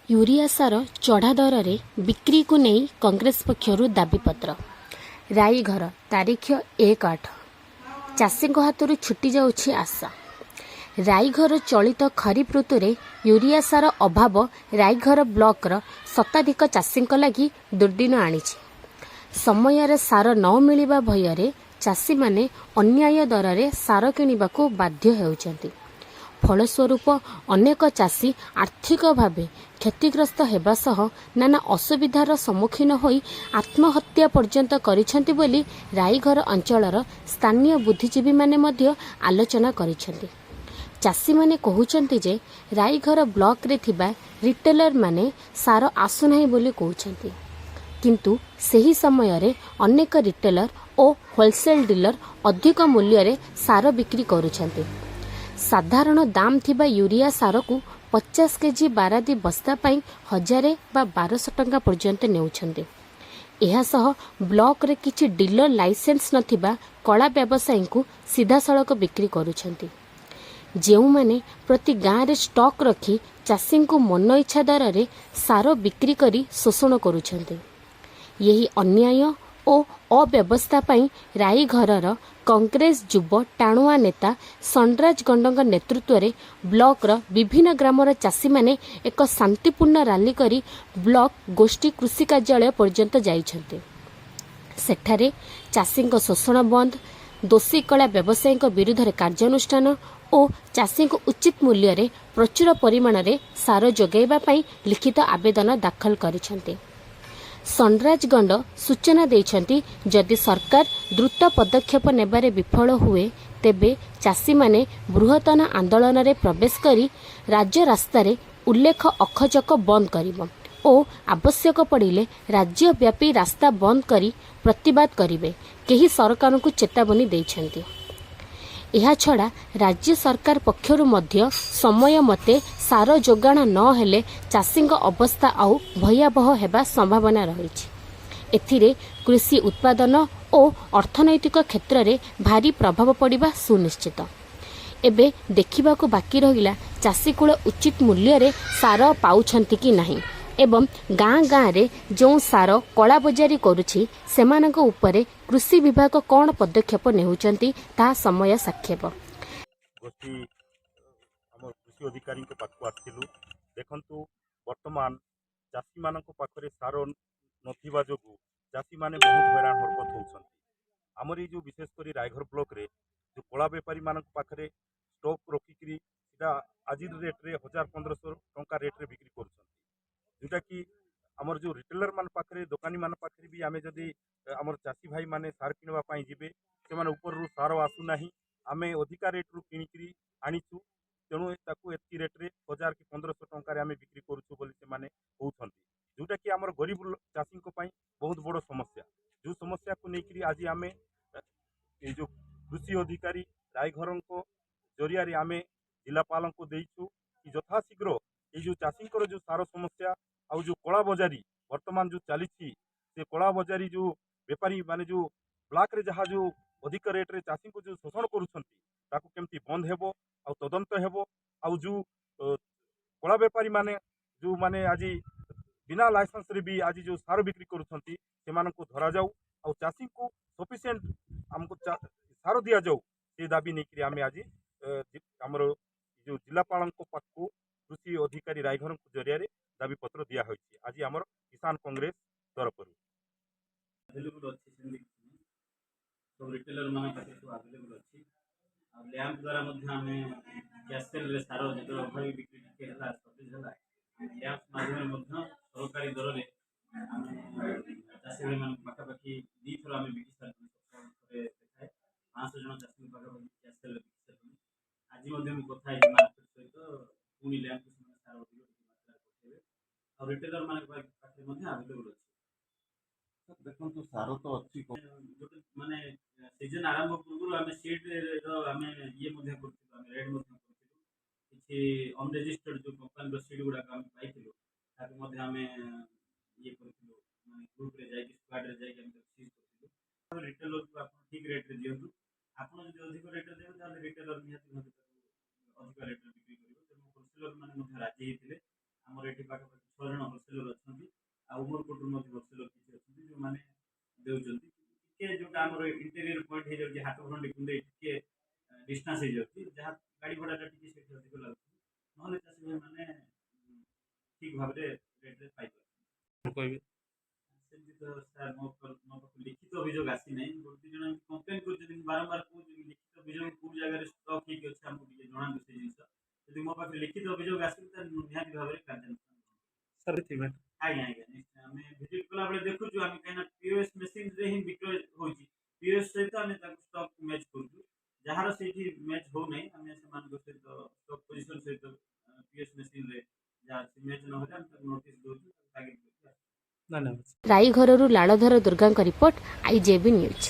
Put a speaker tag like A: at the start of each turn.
A: Urea सार चढ़ा दर में बिक्री को नहीं कांग्रेस पक्षर दाबीपत्र। राईघर तारीख 1/8 चाषी हाथ छुटी जाऊँगी आशा। राईघर चलित खरीफ ऋतु में यूरिया सार अभाव राईघर ब्लॉकर शताधिक चाषी लगी दुर्दिन आनी। समय सार न मिलवा भयर चाषी माने अन्याय दर में सार किणवा बाध्य होउछन्ति। फलस्वरूप अनेक चाषी आर्थिक भाव क्षतिग्रस्त होगा सह नाना असुविधार सम्मुखीन होई आत्महत्या पर्यंत करिसेंति बोली राईघर अंचलर स्थानीय बुद्धिजीवी माने मध्य आलोचना करिसेंति। चाषी माने कहउछन्ति जे राईघर ब्लॉक रे थिबा रिटेलर माने सार आसुनाही बोली कहउछन्ति, किंतु सही समय रे अनेक रिटेलर ओ होलसेल डीलर अधिक मूल्य रे सार बिक्री करुछन्ति। साधारण दाम थिबा यूरिया सार को 50 केजी बारादी बस्ता पाई 1000 बा 1200 टंका पर्यंत नेउछन्ते। एहा सह ब्लॉक रे किछि डीलर लाइसेंस नथिबा कला व्यवसायी को सीधा सड़क बिक्री करुछन्ते, जेउ माने प्रति गाँ रे स्टॉक रखी चाषी को मन इच्छा दर रे सार बिक्री करी शोषण करुछन्ते। यही अन्याय ओ अव्यवस्था पाई राईघरर कांग्रेस युव टाणुआ नेता सनराज गंडंग नेतृत्व में ब्लॉक विभिन्न ग्रामर चाषी माने एक शांतिपूर्ण रैली करी ब्लॉक गोष्ठी कृषि कार्यालय पर्यंत जाइछन्ते। सेठारे चाषी शोषण बंद, दोषी कला व्यवसायी विरुद्ध में कार्यानुष्ठान और चाषी को उचित मूल्य रे प्रचुर परिमाण रे सार जोगाइबा पई लिखित आवेदन दाखल करिसेंते। सनराज गंड सूचना देइछन्ति जदि सरकार द्रुत पदक्षेप नेबारे विफल हुए तेबे चाषी माने बृहत्तन आंदोलन रे प्रवेश करी राज्य रास्ता रे उल्लेख अखजक बंद करिबो ओ आवश्यक पड़िले राज्यव्यापी रास्ता बंद करी प्रतिवाद करिवे केही सरकार को चेतावनी देइछन्ति। एहा छड़ा राज्य सरकार पक्षरु मध्य समय मते सार जोगाण न हेले चाषी अवस्था आउ भयावह हेबा संभावना रही। एथिरे कृषि उत्पादन और अर्थनैतिक क्षेत्र में भारी प्रभाव पड़िबा सुनिश्चित। एबे देखिबा को बाकी रहिला चाषी कूल उचित मूल्य रे सार पाउछन्ति कि नाही एवं गाँ गाँ रे जो सार कला बजारी करुछि सेमानक उपरे कृषि विभाग कौन पदक्षेप नेउछन्ति ता समय साक्षेप।
B: गोष्ठी आम कृषि अधिकारी पाखक आसलु देखु वर्तमान चाषी मान पाखे सार नथिबा जोगु चाषी माने बहुत हैरान हरकत होउछन्ति। आमर ये जो विशेषकर रायघर ब्लॉक रे जो कला बेपारी मान पाखे स्टॉक रखिकी आज रेट रे 1500 टंका रेट रे बिक्री कर जोटा कि आमर जो रिटेलर मान पाखे दुकानी मान पाखे भी आमे जदि आमर चाषी भाई माने सार किणवा जिबे से ऊपर सार आसुना आमे अधिका रेट रु किणिकी आनीचु तेणु ताकू एति रेट रे 1000 कि 1500 टंका आमे बिक्री करूछु बोली से माने कहउछन्ति, जोटा कि आमर गरीब चाषी को पाई बहुत बड़ समस्या। जो समस्या को लेकर आज आमे ये जो कृषि अधिकारी रायघर जरिया आमे जिलापाल को देइछु कि यथाशीघ्र ये जो चाषी जो सार समस्या आउ जो कला बजारी वर्तमान जो चली से कला बजारी जो बेपारी माने जो ब्लॉक रे जहाँ जो अधिक रेट रे चाषी को जो शोषण करुछन्ति केमती बंद हेबो आउ तदंत हेबो आउ जो कला बेपारी माने जो माने आज बिना लाइसेंस रे भी आज जो सार बिक्री करुछन्ति सेमानंको धरा जाऊ आउ चाषी को सफिशिएंट हमको सार दिया जाऊ से दाबी नहीं आमे आज हमर जो जिलापाल पाखु कृषि अधिकारी रायघर जरिया दाबी पत्र दिया होइछि। आज हमर किसान कांग्रेस तरफ
C: सब रिटेलर मान पाखे सब अवेलेबल अच्छी लैंप द्वारा कैसेल रे सार जो अभावी बिक्री टिके है सर्टेज है लैंप माध्यम सरकारी दर में चाषी भाई मान पाखापाखि 2 थर आम बिकी सारे देखाए 500 जन चाषी पाखापाखि कैसेल बिकी सारे आज कथा मार्केट सहित पुणी लैंप सार अधिक मात्रा पठेबे और रिटेलर मान पाखे अवेलेबल अच्छी
D: देखो सार तो अच्छी
C: माने सीजन आरंभ पूर्व आम सीड आम ये रेड किसी अनरेजिस्टर्ड जो कंपनी सीड गुड़ा आम पाई आम ये ग्रुप रे जाई स्क्वाड रे जाई हम सीज करथिलु रिटेलर को आप ठीक रेट रे दियंतु आपन जदि अधिक रेट रे देबे ताले रिटेलर निहाती अधिक रेट रे बिक्री करिवो तेनु होलसेलर माने राजी हेतिले हमर एठी पाखा 6 ଜଣ ହୋଲସେଲର ଅଛନ୍ତି ଆଉ ଉମରକୋଟରୁ ମଧ୍ୟ ହୋଲସେଲର କିଛି ଅଛନ୍ତି ଯେଉଁମାନେ ଦେଉଛନ୍ତି ଟିକେ ଯେଉଁଟା ଆମର ଇଣ୍ଟେରିୟର ପଏଣ୍ଟ ହେଇଯାଉଛି ହାଟ ଖଣ୍ଡି କୁଣ୍ଡେଇ ଟିକେ ଡିଷ୍ଟାନ୍ସ ହେଇଯାଉଛି ଯାହା ଗାଡ଼ି ଭଡ଼ାଟା ଟିକେ ସେଠି ଅଧିକ ଲାଗୁଛି ନହେଲେ ଚାଷୀ ଭାଇମାନେ ଠିକ୍ ଭାବରେ ରେଟ୍ରେ ପାଇପାରୁଛନ୍ତି।
B: କହିବି
C: ସେମିତି ତ ସାର୍ ମୋ ପାଖକୁ ଲିଖିତ ଅଭିଯୋଗ ଆସିନାହିଁ ଗୋଟେ ଦୁଇ ଜଣ ଏମିତି କମ୍ପ୍ଲେନ୍ କରୁଛନ୍ତି ମୁଁ ବାରମ୍ବାର କହୁଛି ଲିଖିତ ଅଭିଯୋଗ କେଉଁ ଜାଗାରେ ଷ୍ଟକ୍ ହେଇକି ଅଛି ଆମକୁ ଟିକେ ଜଣାନ୍ତୁ ସେ ଜିନିଷ ଯଦି ମୋ ପାଖରେ ଲିଖିତ ଅଭିଯୋଗ ଆସିବ ତାହେଲେ ମୁଁ ନିହାତି ଭାବରେ କାର୍ଯ୍ୟାନୁଷ୍ଠାନ
B: ସାର୍ ଥିବେ
C: ଆଜ୍ଞା ନିଶ୍ଚୟ ଆମେ ଭିଜିଟ୍ କଲାବେଳେ ଦେଖୁଛୁ ଆମେ କାହିଁକିନା ପିଓଏସ୍ ମେସିନ୍ରେ ହିଁ ବିକ୍ରୟ ହେଉଛି ପିଓଏସ୍ ସହିତ ଆମେ ତାକୁ ଷ୍ଟକ୍ ମ୍ୟାଚ୍ କରୁଛୁ ଯାହାର ସେଇଠି ମ୍ୟାଚ୍ ହେଉନାହିଁ ଆମେ ସେମାନଙ୍କ ସହିତ ଷ୍ଟକ୍ ପୋଜିସନ୍ ସହିତ ପିଓଏସ୍ ମେସିନ୍ରେ ଯାହା ଅଛି ମ୍ୟାଚ୍ ନହେଲେ ଆମେ ତାକୁ ନୋଟିସ୍ ଦେଉଛୁ ତାଗିଦ କରୁଛୁ।
B: ଧନ୍ୟବାଦ।
A: ରାଇଘରରୁ ଲାଳଧର ଦୁର୍ଗାଙ୍କ ରିପୋର୍ଟ, IJB ନ୍ୟୁଜ୍।